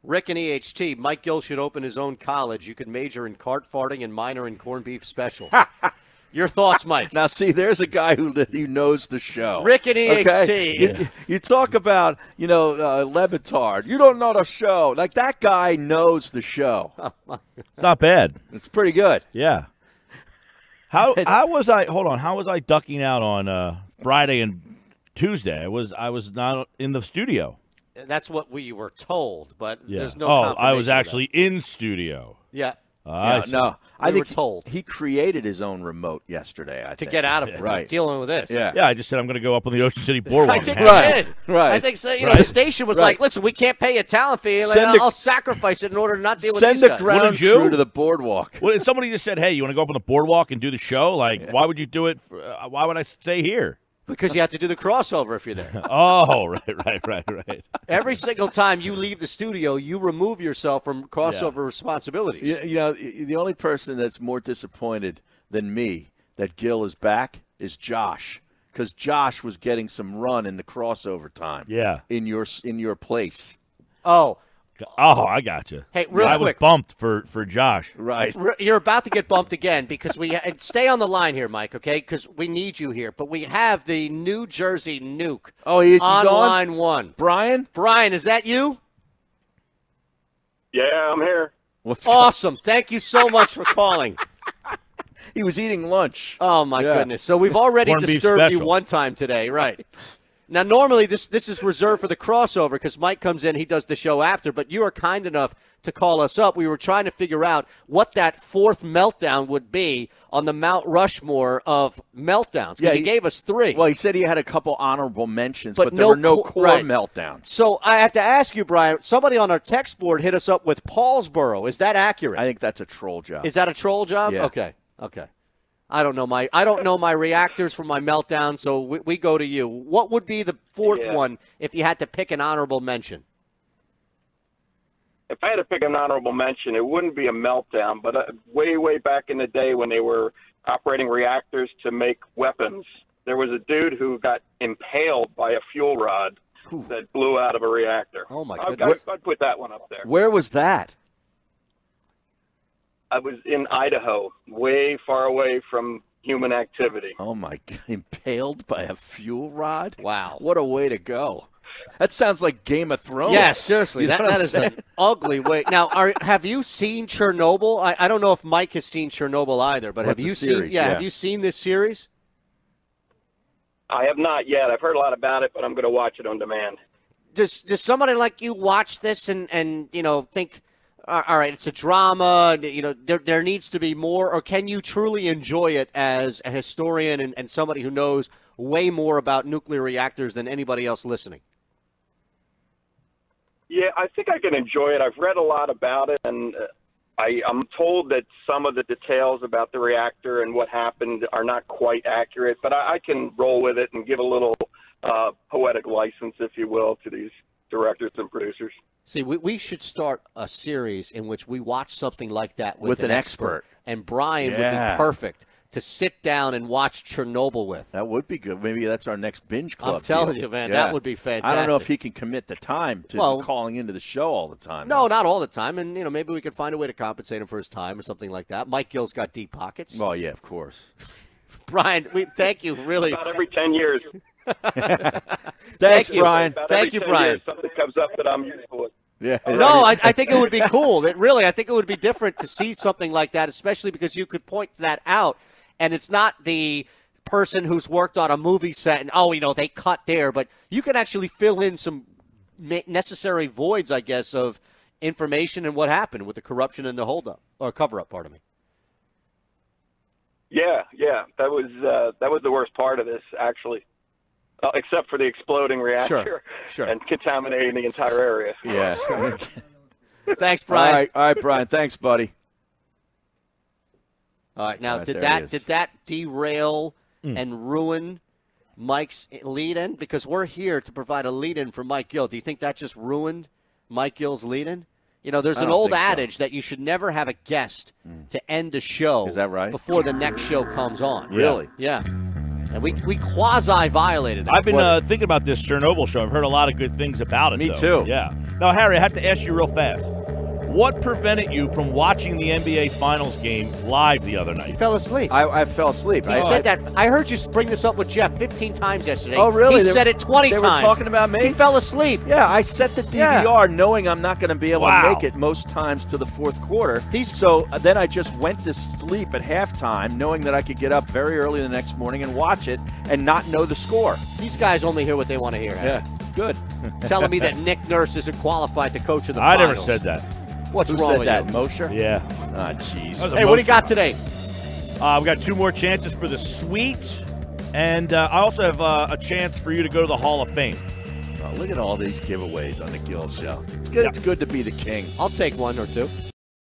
Rick and EHT, Mike Gill should open his own college. You could major in cart farting and minor in corned beef specials. Your thoughts, Mike? Now, see, there's a guy who knows the show. Rick and EHT. Okay? You talk about, Levitard. You don't know the show. Like, that guy knows the show. It's not bad. It's pretty good. Yeah. How was I ducking out on Friday and Tuesday? I was not in the studio. That's what we were told, but there's no confirmation. confirmation I was actually in studio. Yeah. No. I think were told. he created his own remote yesterday, I think. To get out of dealing with this. Yeah. I just said I'm going to go up on the Ocean City Boardwalk. I think Right. we did. Right. I think so. The station was like, listen, we can't pay a talent fee. I'll sacrifice it in order to not deal with these Send guys. the ground crew to the boardwalk. Well, somebody just said, hey, you want to go up on the boardwalk and do the show? Like, why would you do it? Why would I stay here? Because you have to do the crossover if you're there. Oh, right. Every single time you leave the studio, you remove yourself from crossover responsibilities. The only person that's more disappointed than me that Gill is back is Josh, because Josh was getting some run in the crossover time. Yeah. In your place. Oh, I got you. Hey, real quick. I was bumped for Josh. Right. You're about to get bumped again because and stay on the line here, Mike, okay? Because we need you here. But we have the New Jersey Nuke on line one. Brian, is that you? Yeah, I'm here. Awesome. Thank you so much for calling. He was eating lunch. Oh, my goodness. So we've already disturbed you one time today, right? Now, normally this is reserved for the crossover because Mike comes in, he does the show after, but you are kind enough to call us up. We were trying to figure out what that fourth meltdown would be on the Mount Rushmore of meltdowns because he gave us three. Well, he said he had a couple honorable mentions, but there were no core meltdowns. So I have to ask you, Brian, somebody on our text board hit us up with Paulsboro. Is that accurate? I think that's a troll job. Is that a troll job? Yeah. Okay. I don't know my reactors from my meltdown, so we go to you. What would be the fourth one if you had to pick an honorable mention? If I had to pick an honorable mention, it wouldn't be a meltdown, but way back in the day when they were operating reactors to make weapons, there was a dude who got impaled by a fuel rod that blew out of a reactor. Oh, my goodness. I'd put that one up there. Where was that? I was in Idaho, way far away from human activity. Oh, my God. Impaled by a fuel rod? Wow. What a way to go. That sounds like Game of Thrones. Yeah, seriously. That is an ugly way. Now, have you seen Chernobyl? I don't know if Mike has seen Chernobyl either, but have you seen have you seen this series? I have not yet. I've heard a lot about it, but I'm going to watch it on demand. Does somebody like you watch this and think, all right, it's a drama, there needs to be more, or can you truly enjoy it as a historian and somebody who knows way more about nuclear reactors than anybody else listening? Yeah, I think I can enjoy it. I've read a lot about it, and I'm told that some of the details about the reactor and what happened are not quite accurate, but I can roll with it and give a little poetic license, if you will, to these directors and producers. See, we should start a series in which we watch something like that with an expert. And Brian would be perfect to sit down and watch Chernobyl with. That would be good. Maybe that's our next binge club. I'm telling you, man, that would be fantastic. I don't know if he can commit the time to calling into the show all the time. No, not all the time. And, maybe we could find a way to compensate him for his time or something like that. Mike Gill's got deep pockets. Oh, yeah, of course. Brian, we thank you, really. About every 10 years. Thanks, Brian. Thank you, Brian. Something comes up that I'm useful with. Yeah. No, I think it would be cool. I think it would be different to see something like that, especially because you could point that out, and it's not the person who's worked on a movie set and, they cut there, but you can actually fill in some necessary voids, I guess, of information and what happened with the corruption and the holdup, or cover-up, pardon me. Yeah, that was the worst part of this, actually. Except for the exploding reactor and contaminating the entire area. Yeah. Thanks, Brian. All right, Brian. Thanks, buddy. All right, now did that derail and ruin Mike's lead-in? Because we're here to provide a lead-in for Mike Gill. Do you think that just ruined Mike Gill's lead-in? There's an old adage that you should never have a guest to end a show. Is that right? Before the next show comes on. Really? Yeah. And we quasi-violated that. I've been thinking about this Chernobyl show. I've heard a lot of good things about it, Me though. too. Yeah. Now, Harry, I have to ask you real fast. What prevented you from watching the NBA Finals game live the other night? He fell asleep. I fell asleep. He said that. I heard you bring this up with Jeff 15 times yesterday. Oh, really? He said it 20 times. They were talking about me? He fell asleep. Yeah, I set the DVR knowing I'm not going to be able to make it most times to the fourth quarter. So then I just went to sleep at halftime knowing that I could get up very early the next morning and watch it and not know the score. These guys only hear what they want to hear. Yeah, good. Telling me that Nick Nurse isn't qualified to coach in the I finals. never said that. What's Who wrong said with that, you? Mosher? Yeah. Ah, jeez. Hey, what do you got today? We got 2 more chances for the suite, and I also have a chance for you to go to the Hall of Fame. Oh, look at all these giveaways on the Gill Show. It's good. Yeah. It's good to be the king. I'll take 1 or 2.